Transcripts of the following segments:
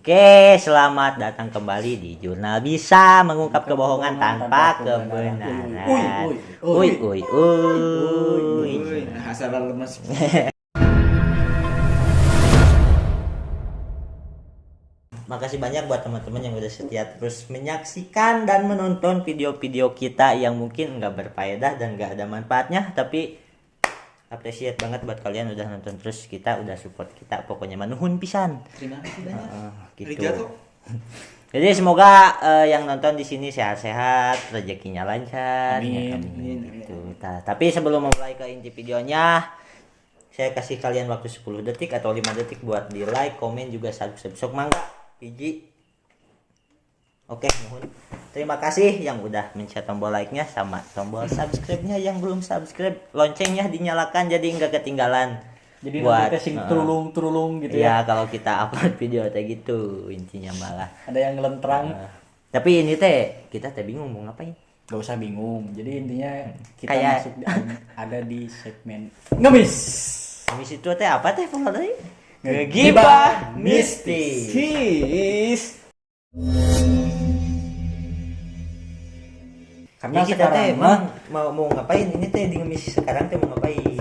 Oke, selamat datang kembali di Jurnal Bisa Mengungkap Kebohongan Tanpa Kebenaran. Uy. Asal lemes. Makasih banyak buat teman-teman yang udah setia terus menyaksikan dan menonton video-video kita yang mungkin nggak berfaedah dan nggak ada manfaatnya, tapi appreciate banget buat kalian udah nonton terus, kita udah support kita, pokoknya manuhun pisan. Terima kasih banyak. Gitu. Jadi semoga yang nonton di sini sehat-sehat, rezekinya lancar. Amin. Gitu. Nah, tapi sebelum memulai ke inti videonya, saya kasih kalian waktu 10 detik atau 5 detik buat di like, komen juga subscribe. Sok mangga, biji. Oke, mohon. Terima kasih yang udah mencet tombol like-nya sama tombol subscribe-nya, yang belum subscribe loncengnya dinyalakan jadi nggak ketinggalan. Jadi Buat, nanti sing turulung gitu ya. Ya kalau kita upload video kayak gitu intinya malah. Ada yang ngelentrang. Tapi ini teh kita bingung mau ngapain. Gak usah bingung. Jadi intinya kita Kayak- masuk ada di segmen ngemis. Habis itu teh apa teh follow tadi? Ngegibah mistis. Karena Jadi kita teh sekarang mau ngapain ini teh di ngemis sekarang teh mau ngapain?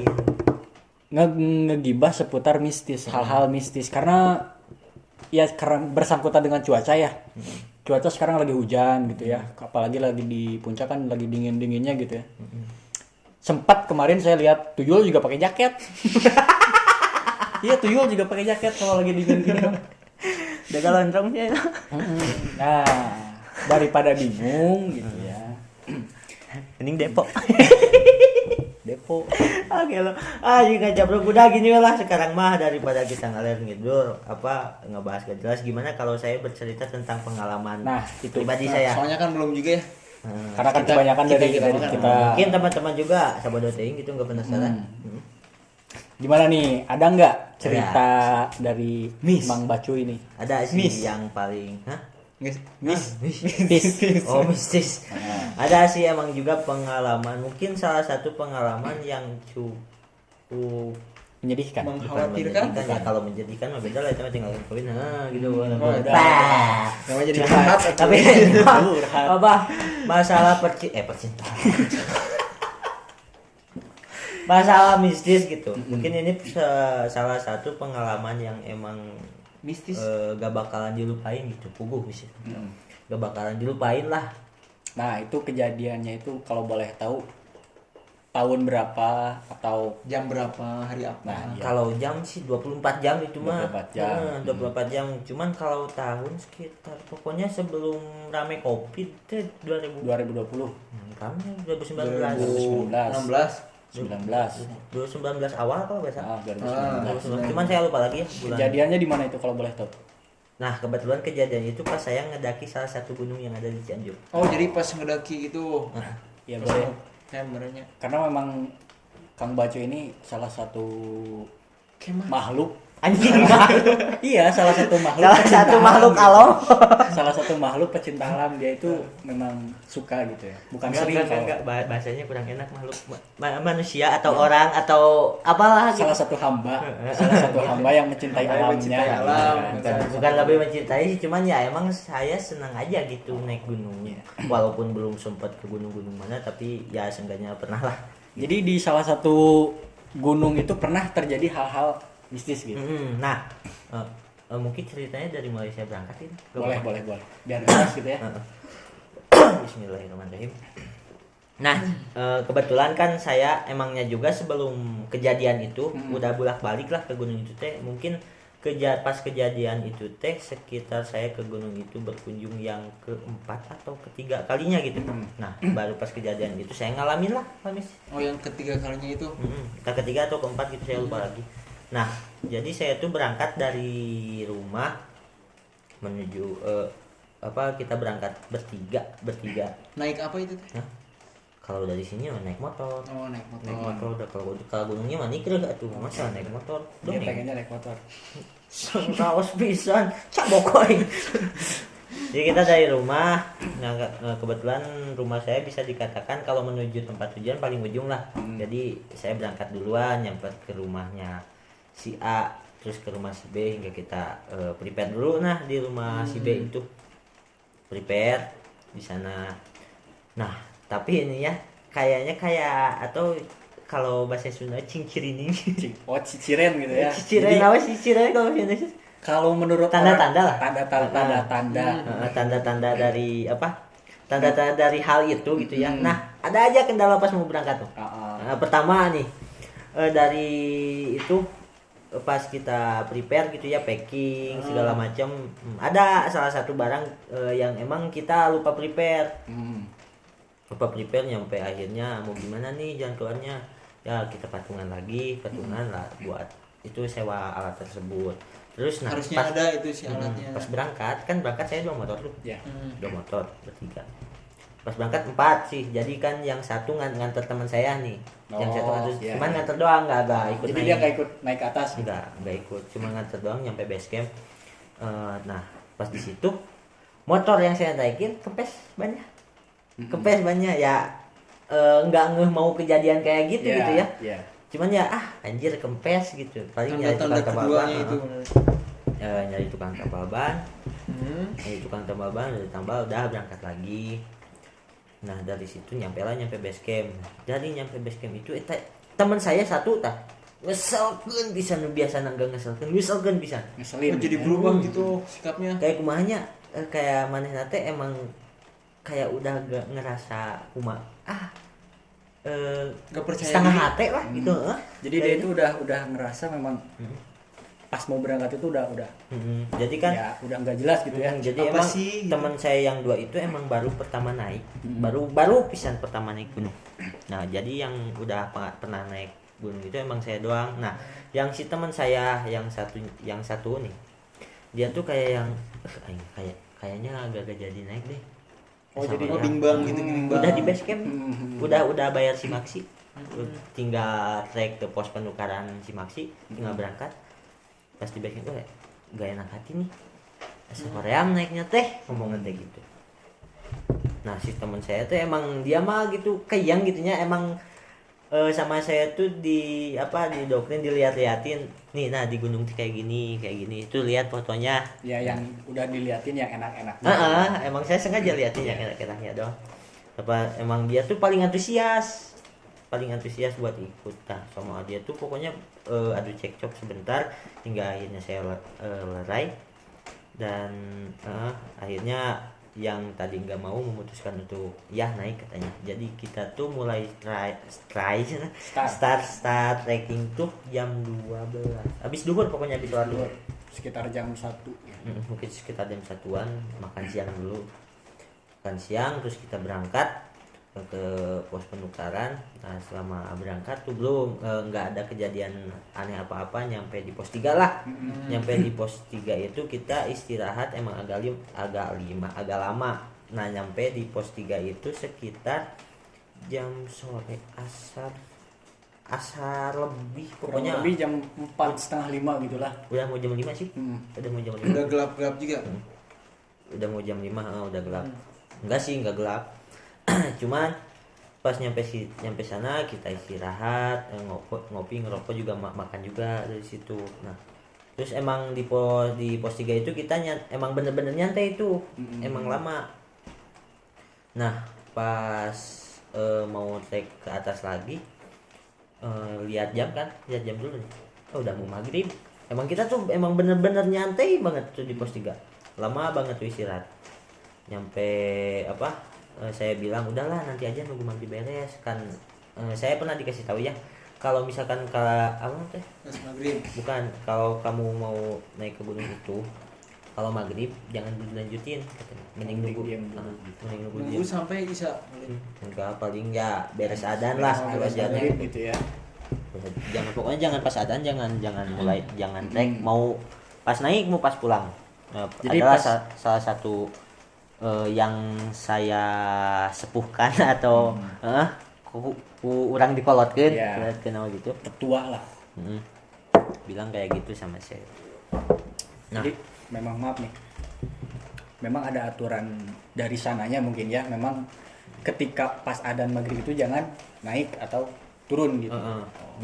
ngegibah seputar mistis, hal-hal mistis. Karena ya karena bersangkutan dengan cuaca ya. Cuaca sekarang lagi hujan gitu ya. Apalagi lagi di puncak kan lagi dingin-dinginnya gitu ya. Sempat kemarin saya lihat tuyul juga pakai jaket. Iya, tuyul juga pakai jaket kalau lagi dingin gini. Jaga lontrongnya. Nah, daripada bingung gitu ya. Mending Depok. Depo. Oke lo. Jika jabrok udah gini lah sekarang mah, daripada kita ngalir ngidul apa ngebahas gak jelas, gimana kalau saya bercerita tentang pengalaman Nah, itu. pribadi Nah, saya. soalnya kan belum juga ya. Karena kan kebanyakan dari kita. Mungkin teman-teman juga sahabat teing gitu nggak penasaran. Gimana nih? Ada nggak cerita dari Mang Bacu ini? Ada sih yang paling Mistis. Oh mistis. Ada sih emang juga pengalaman, mungkin salah satu pengalaman yang cukup Menyedihkan. Mengkhawatirkan ya. Kalau menjadikan mah beda lah, itu mah tinggal kawin gitu. udah. Namanya jadi curhat. Tapi apa masalah percintaan. Masalah mistis gitu. Mungkin ini salah satu pengalaman yang emang mistis. gak bakalan dilupain gitu, puguh sih. Gak bakalan dilupain lah. Nah, itu kejadiannya itu kalau boleh tahu tahun berapa atau Jam berapa, hari apa? Nah, iya. Kalau jam sih 24 jam itu mah. 24 jam. 24 jam. Cuman kalau tahun sekitar pokoknya sebelum rame Covid teh 2020, Rame 2019. 2019, 16. 19. 2019 awal kalau nggak salah. 2019. Cuman saya lupa lagi ya bulan. Kejadiannya di mana itu kalau boleh tahu? Nah, kebetulan kejadian itu pas saya ngedaki salah satu gunung yang ada di Cianjur. Oh, jadi pas ngedaki itu. Ya boleh. Kameranya. Karena memang Kang Bacu ini salah satu Kemah. makhluk. Anjing. Iya, salah satu makhluk. Salah pecinta satu alam makhluk gitu. alam. Salah satu makhluk pecinta alam, dia itu memang suka gitu ya. Bukan sering kalau Enggak, bahasanya kurang enak, makhluk manusia atau orang atau apalah gitu. salah satu hamba yang mencintai Hamba yang alamnya. mencintai alam. Bukan lebih mencintai sih, cuman ya emang saya senang aja gitu naik gunungnya. Walaupun belum sempat ke gunung-gunung mana, tapi ya seenggaknya pernah lah. Jadi di salah satu gunung itu pernah terjadi hal-hal mistis gitu. Nah, mungkin ceritanya dari mulai saya berangkat ini. Boleh. Biar jelas gitu ya. Bismillahirrahmanirrahim. Nah, kebetulan kan saya emangnya juga sebelum kejadian itu udah bolak-balik lah ke gunung itu teh. Mungkin pas kejadian itu teh sekitar saya ke gunung itu berkunjung yang keempat atau ketiga kalinya gitu. Nah, baru pas kejadian itu saya ngalamin lah, Mis. Oh, yang ketiga kalinya itu. Entah ketiga atau keempat gitu, saya lupa lagi. Nah, jadi saya tuh berangkat dari rumah menuju kita berangkat bertiga. Naik apa itu? Nah, kalau dari sini naik motor. Oh, naik motor. Naik motor udah, kalau gunungnya mah nikah gak tuh, masa naik motor. Dia pengennya naik motor. Kaos pisan, cabokoy. Jadi kita dari rumah, nah kebetulan rumah saya bisa dikatakan kalau menuju tempat tujuan paling ujung lah. Jadi saya berangkat duluan, nyampe ke rumahnya si A. terus ke rumah si B hingga kita prepare dulu. Nah di rumah si B itu prepare di sana. Nah tapi ini ya kayaknya kayak atau kalau bahasa Sunda cincirining. Oh, ciciren gitu ya. Ciciren apa sih ciciren kalau bahasa Indonesia? Kalau menurut Tanda-tanda lah. Tanda-tanda Dari apa? Tanda-tanda dari hal itu gitu ya. Nah, ada aja kendala pas mau berangkat tuh. Nah, pertama nih dari itu pas kita prepare gitu ya, packing segala macam, ada salah satu barang yang emang kita lupa prepare. Lupa prepare nyampe akhirnya mau gimana nih jalan keluarnya. Ya kita patungan lah buat itu sewa alat tersebut. Terus nah Harusnya ada itu si alatnya. pas berangkat saya 2 motor tuh. Ya. 2 motor bertiga. Pas berangkat 4 sih. Jadi kan yang satu nganter teman saya nih. Yang satu nganter, iya, cuman iya. nganter doang enggak ikut Jadi naik. dia nggak ikut naik ke atas. Enggak ikut, cuma nganter doang nyampe base camp. Nah, pas di situ motor yang saya naikin kempes banyak. Kempes banyak ya enggak ngeh mau kejadian kayak gitu gitu ya. Iya. Cuman ya anjir kempes gitu. Paling nyari Tanda-tanda tukang tambal ban. keduanya itu. Nyari tukang tambal ban. Nyari tukang tambal ban udah tambal udah berangkat lagi. Nah, dari situ nyampe base camp. Jadi nyampe base camp itu teman saya satu tah ngeselkeun pisan biasa enggak ngeselkeun pisan. Ngeselin. Jadi berubah gitu sikapnya. Kayak kumahanya kayak manehna teh emang kayak udah gak ngerasa Gak percaya setengah diri. hati lah gitu. Jadi dia itu udah ngerasa memang pas mau berangkat itu udah Jadi kan ya udah nggak jelas gitu ya. jadi Apa emang sih, gitu? teman saya yang 2 itu emang baru pertama naik, baru pisan pertama naik gunung. Nah jadi yang udah pernah naik gunung itu emang saya doang. Nah yang si teman saya yang satu nih, dia tuh kayak yang kayaknya agak jadi naik deh. Oh, jadi bimbang gitu, bimbang. Udah di base camp, udah bayar si Maxi, tinggal trek ke pos penukaran si Maxi, tinggal berangkat. Pas di base camp tuh gak enak hati nih, Koream naiknya teh, ngomongnya teh gitu. Nah si teman saya tuh emang dia mah gitu keyang gitunya, emang sama saya tuh di doktrin dilihat-liatin nih, nah di gunung tuh kayak gini itu lihat fotonya Ya yang udah diliatin yang enak-enak. emang saya sengaja liatin yang enak-enaknya dong. Emang dia tuh paling antusias buat ikut. Nah sama dia tuh pokoknya adu cekcok sebentar hingga akhirnya saya lerai dan akhirnya yang tadi nggak mau memutuskan untuk ya naik katanya. Jadi kita tuh mulai start trekking tuh jam 12 habis duhur, pokoknya habis sholat duhur Sekitar jam 1 ya. mungkin sekitar jam 1-an. Makan siang dulu, terus kita berangkat ke pos penukaran. Nah selama berangkat tuh belum nggak ada kejadian aneh apa-apa. Nyampe di pos 3 lah. Nyampe di pos 3 itu kita istirahat emang agak lama. Nah nyampe di pos 3 itu sekitar jam sore asar lebih, pokoknya Kurang lebih jam 4:30 gitulah. udah mau jam 5 sih. Udah mau jam 5. Udah gelap-gelap juga. Udah mau jam 5, udah gelap. Enggak sih, enggak gelap. Cuman pas nyampe sana kita istirahat, ngopi, ngerokok juga, makan juga dari situ. Nah, terus emang di pos 3 itu kita emang bener-bener nyantai itu. Emang lama. Nah, pas mau trek ke atas lagi, lihat jam dulu nih. Udah mau maghrib. Emang kita tuh emang bener-bener nyantai banget tuh di pos 3. Lama banget tuh istirahat. Nyampe saya bilang udahlah nanti aja nunggu maghrib beres kan. Saya pernah dikasih tahu ya, kalau misalkan Pas maghrib. bukan, kalau kamu mau naik ke gunung itu kalau maghrib jangan dilanjutin katanya. Mending nunggu Nunggu sampai isya. enggak, paling ya beres adan lah ajannya gitu ya. jangan pas adan, jangan mulai, jangan trek mau pas naik mau pas pulang. Nah, Jadi adalah pas- salah satu yang saya sepuhkan atau orang dikolotkeun Ya. kenal gitu. Tetua lah. Bilang kayak gitu sama saya. Nah, Jadi memang maaf nih. Memang ada aturan dari sananya mungkin ya. Memang ketika pas adzan maghrib itu jangan naik atau turun gitu.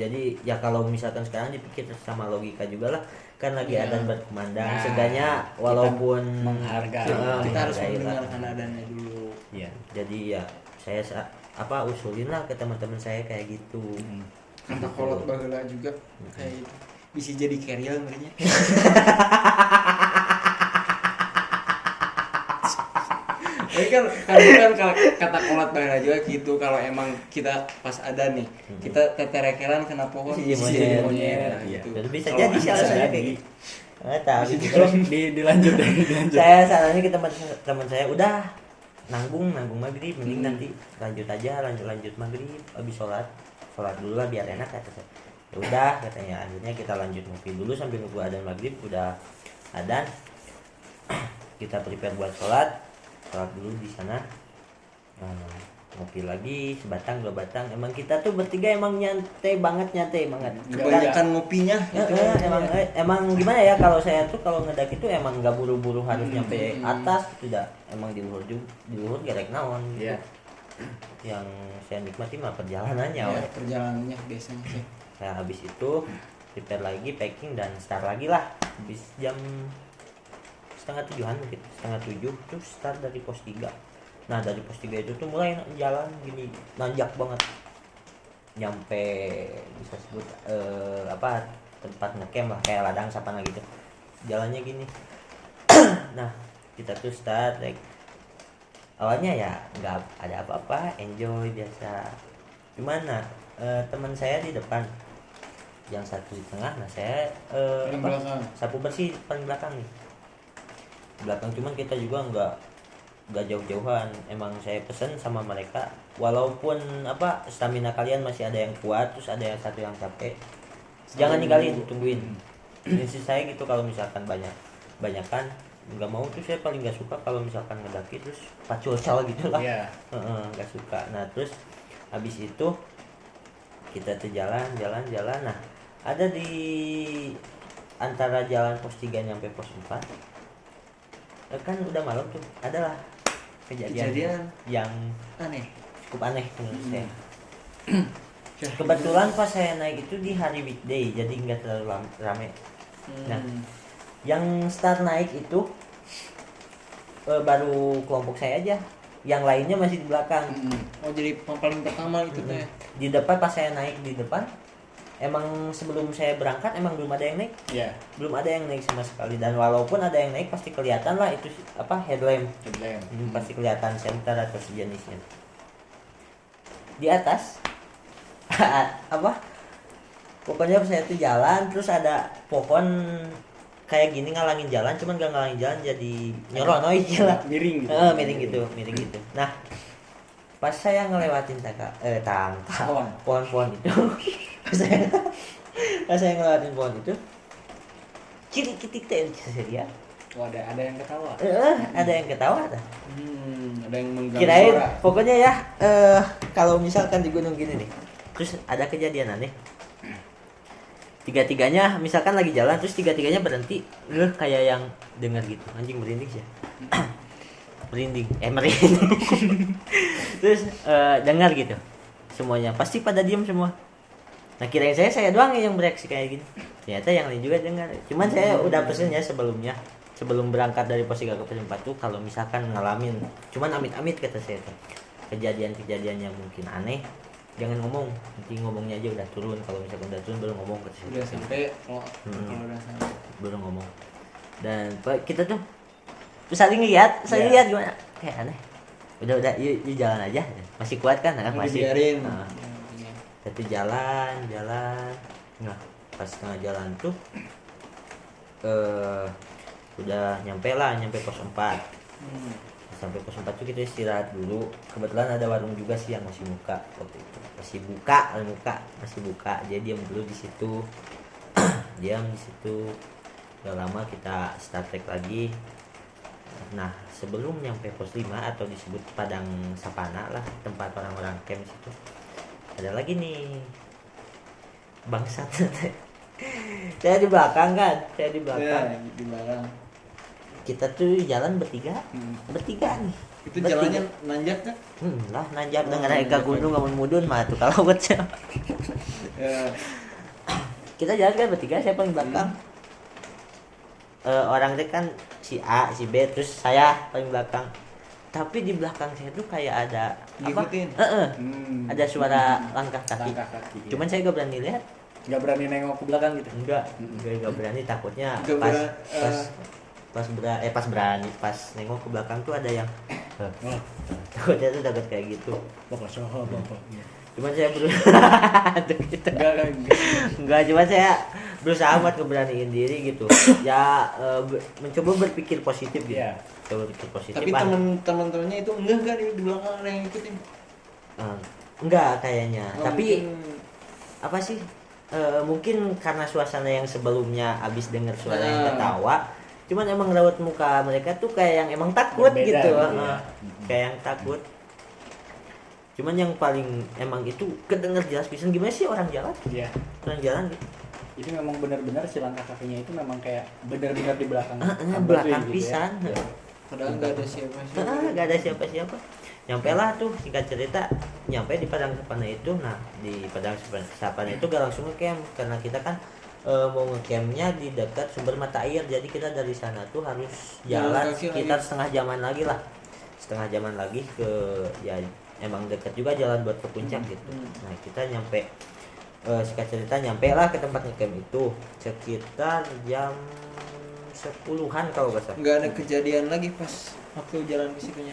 Jadi ya kalau misalkan sekarang dipikir sama logika juga lah, kan lagi Iya. adzan berkumandang, Nah, seenggaknya walaupun menghargai. Kita harus menghargai lah. mendengarkan adanya dulu. Iya, jadi ya saya usulin lah ke teman-teman saya kayak gitu. Kata kolot baheula juga kayak gitu. Bisa jadi carrier ngerinya. Tapi kan kata kolot baheula juga gitu, kalau emang kita pas ada nih, kita teterekeran kena pohon Iya, bisa jadi monyet. monyet Iya. gitu. Jadi bisa Kalau jadi sih bisa alasannya jadi. kayak gitu. Nggak tahu gitu. Terus dilanjut dilanjut. Saya sarannya ke teman saya udah nanggung maghrib, mending nanti lanjut aja lanjut maghrib, habis sholat dulu lah biar enak kata saya. Ya udah katanya, akhirnya kita lanjut ngopi dulu sambil nunggu adzan maghrib. Udah adzan kita prepare buat sholat dulu di sana. Ngopi lagi sebatang 2 batang. Emang kita tuh bertiga emang nyantai banget. Kebanyakan ngopinya gitu. Emang gimana ya, kalau saya tuh kalau ngedaki tuh emang nggak buru-buru harus nyampe atas gitu dah. Emang di luhur gerek naon gitu. Iya. Yang saya nikmati mah perjalanannya. Ya, perjalanannya biasanya sih. Nah habis itu prepare lagi, packing dan start lagi lah. Habis jam 6:30 mungkin, 6:30 tuh start dari pos 3. Nah dari pos 3 itu tuh mulai jalan gini, nanjak banget. Nyampe bisa sebut tempat ngecamp lah, kayak ladang sapana gitu. Jalannya gini. Nah kita tuh start like, awalnya ya nggak ada apa-apa, enjoy biasa. Cuman teman saya di depan, yang satu di tengah, nah saya Paling belakang. sapu bersih paling belakang nih. Belakang, cuman kita juga nggak jauh-jauhan. Emang saya pesen sama mereka, walaupun stamina kalian masih ada yang kuat, terus ada yang satu yang capek, jangan ninggalin, tungguin. Prinsip saya gitu, kalau misalkan banyakan nggak mau tuh, saya paling nggak suka kalau misalkan ngedaki terus pacul-cal gitu lah. Iya. Nggak suka. Nah terus habis itu kita tuh jalan. Nah ada di antara jalan pos 3 nyampe pos 4 kan udah malam tuh, adalah kejadian yang Aneh. cukup aneh menurut saya. Kebetulan pas saya naik itu di hari weekday, jadi nggak terlalu rame. Nah yang start naik itu baru kelompok saya aja, yang lainnya masih di belakang. Oh jadi paling pertama itu teh. Di depan pas saya naik di depan, emang sebelum saya berangkat emang belum ada yang naik. Iya. Belum ada yang naik sama sekali, dan walaupun ada yang naik pasti kelihatan lah itu headlamp. Pasti kelihatan center atau sejenisnya. Di atas pokoknya saya tuh jalan, terus ada pohon kayak gini ngalangin jalan, cuman gak ngalangin jalan, jadi nyoronoy lah, Miring gitu. miring gitu. Nah pas saya ngelewatin pohon-pohon itu, pas saya ngelewatin pohon itu, kitik teh saya, Oh, ada yang ketawa. ada yang ketawa dah. Ada yang mengganggu Kirain suara. pokoknya ya, kalau misalkan di gunung gini nih, terus ada kejadian aneh, tiga-tiganya misalkan lagi jalan, terus tiga-tiganya berhenti, kayak yang dengar gitu, anjing merinding sih. merinding. Terus dengar gitu semuanya, pasti pada diam semua. Nah kirain saya doang yang bereaksi kayak gini, ternyata yang lain juga dengar. Cuman saya udah pesen ya sebelum berangkat dari pos 3 ke pos 4 tuh, kalau misalkan ngalamin, cuman amit-amit kata saya tuh, kejadian-kejadian yang mungkin aneh, jangan ngomong, nanti ngomongnya aja udah turun. Kalau misalkan udah turun baru ngomong ke Udah sampai kalau udah sampai. baru ngomong. Dan kita tuh saling lihat gimana, kayak aneh. Udah yuk jalan aja, masih kuat kan? Nah, masih. Dibiarin. Nah, tapi jalan. Nah pas tengah jalan tuh udah nyampe pos 4. Sampai pos 4 tuh kita istirahat dulu. Kebetulan ada warung juga sih yang masih buka waktu itu. Masih buka. Jadi diam dulu di situ. Udah lama kita start trek lagi. Nah, sebelum nyampe pos 5 atau disebut padang sapana lah, tempat orang-orang camp situ, ada lagi nih bangsat. Saya di belakang. Ya, di belakang. kita tuh jalan bertiga nih. Itu jalannya nanjak kan? Lah nanjak Oh, dengan nanjak eka gunung lamun mudun mah tuh kalau buat saya. Ya. Kita jalan kan bertiga, saya paling belakang. Orang itu kan si A, si B, terus saya paling belakang. Tapi di belakang saya tuh kayak ada Ngikutin? ada suara langkah kaki. Langkah kaki, iya. Cuman saya gak berani lihat. Nggak berani nengok ke belakang gitu. Enggak berani, takutnya Nggak pas berani, pas berani pas nengok ke belakang tuh ada yang Oh, takutnya tuh takut kayak gitu. bapak soho bapak. Cuman saya berusaha gitu. Enggak, cuma saya berusaha buat ngeberaniin diri gitu. Ya mencoba berpikir positif gitu. Iya. Coba berpikir positif. Tapi teman-temannya itu enggak di belakang ada yang ngikutin. Enggak kayaknya. Oh, Tapi mungkin- apa sih? Mungkin karena suasana yang sebelumnya abis denger suara yang ketawa, cuman emang raut muka mereka tuh kayak yang emang takut Berbeda gitu, gitu ya. kayak yang takut. Cuman yang paling emang itu kedenger jelas pisan gimana sih orang jalan gitu. Jadi memang benar-benar si langkah kakinya itu memang kayak benar-benar di belakang. Belakang gitu pisan. Ya. Padahal enggak ada siapa-siapa. Gak ada siapa-siapa. Nyampe lah tuh, singkat cerita, nyampe di Padang Sapana itu. Nah, di Padang Sapana itu gak langsung ngecamp karena kita kan mau ngecampnya di dekat sumber mata air. Jadi kita dari sana tuh harus jalan kaki sekitar lagi. setengah jaman lagi lah. Setengah jaman lagi ke ya emang dekat juga jalan buat ke puncak gitu. Nah, kita nyampe singkat cerita nyampe lah ke tempat ngecamp itu sekitar jam 10-an kalau gak salah. Enggak ada kejadian lagi pas waktu jalan ke situnya.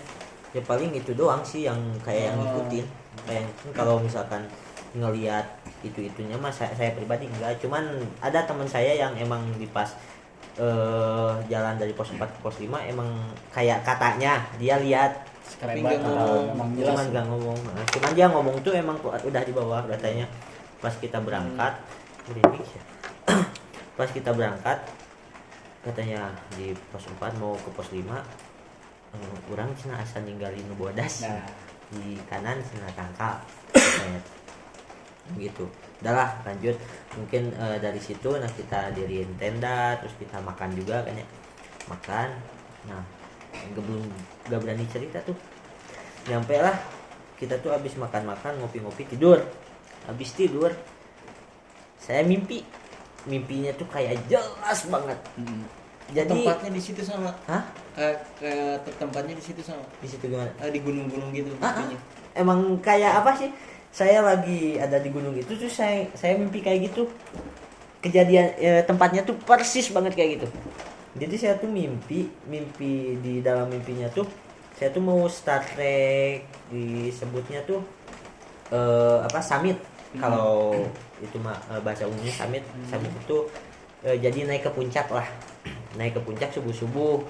Ya paling itu doang sih yang kayak yang Oh. ngikutin. Kayak kalau misalkan ngelihat itu-itunya mah saya pribadi enggak, cuman ada teman saya yang emang di pas jalan dari pos 4 ke pos 5 emang kayak katanya dia lihat, Sekelebat Tapi nggak atau ngomong. memang jelas. cuman nggak ngomong. Nah, cuman dia ngomong tuh emang udah di bawah katanya pas kita berangkat. Berisik ya. Pas kita berangkat katanya di pos 4 mau ke pos 5 orang cina asa ninggalin nu bodas. Nah. Di kanan cina tangkal katanya. Gitu. Udahlah lanjut. Mungkin dari situ nah kita diriin tenda, terus kita makan juga kan ya. Makan. Nah, gak berani cerita tuh. Nyampe lah kita tuh habis makan-makan, ngopi-ngopi, tidur. Habis tidur saya mimpinya tuh kayak jelas banget. Jadi Tempatnya di situ sama. hah? Kayak tempatnya di situ sama. Di situ gimana? Di gunung-gunung gitu mimpinya. Emang kayak apa sih? Saya lagi ada di gunung itu tuh saya mimpi kayak gitu. Kejadian tempatnya tuh persis banget kayak gitu. Jadi saya tuh mimpi di dalam mimpinya tuh saya tuh mau start trek, disebutnya tuh summit. Kalau itu mah bahasa umumnya summit. Summit itu jadi naik ke puncak lah. Naik ke puncak subuh-subuh.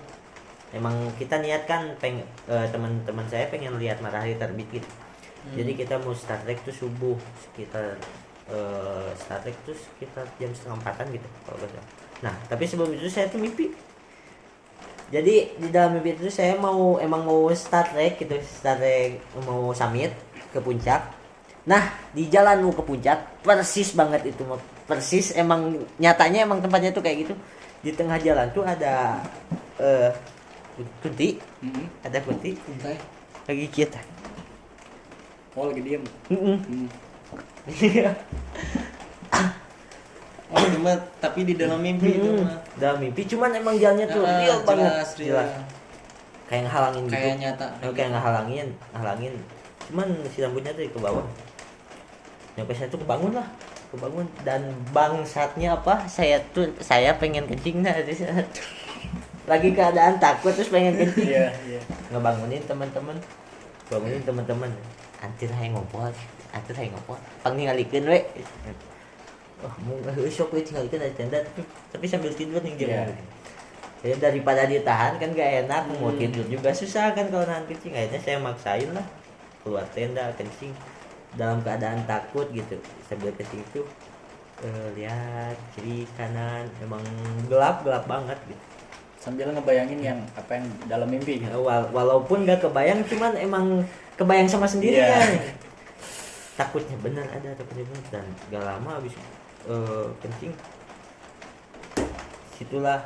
Emang kita niat kan teman-teman saya pengen lihat matahari terbit gitu. Jadi kita mau start trek tuh subuh sekitar start trek tuh sekitar jam 3:30 gitu kalau nggak salah. Nah, tapi sebelum itu saya tuh mimpi. Jadi di dalam mimpi itu saya emang mau start trek gitu, start trek mau summit ke puncak. Nah, di jalan mau ke puncak persis banget itu, persis emang nyatanya emang tempatnya tuh kayak gitu. Di tengah jalan tuh ada kunti, ada kunti Kuntai. lagi kita. Oh, lagi diem. Oh, cuma tapi di dalam mimpi itu mah. Dalam mimpi cuman emang jalannya tuh real banget, jelas. kayak ngehalangin gitu. Kayak nyata. Kayak ngehalangin. Cuman si rambutnya tuh ke bawah. Nyampe saya tuh kebangun dan bangsatnya apa? Saya pengen kencing dah di sana. Lagi keadaan takut terus pengen kencing. Iya. Bangunin teman-teman. Antir hayang ngobrol. Pangingalikeun we. Mau sok we tinggalikeun di tenda tapi sambil tidur nih Iya. Ya daripada ditahan kan gak enak, mau tidur juga susah kan kalau nahan kencing. Akhirnya saya maksain lah keluar tenda kencing dalam keadaan takut gitu. Sambil kencing itu lihat kiri kanan emang gelap banget gitu. Sambil ngebayangin yang apa yang dalam mimpi gitu. Walaupun gak kebayang, cuman emang kebayang sama sendiri Iya. kan. Takutnya benar dan gak lama habis kencing situlah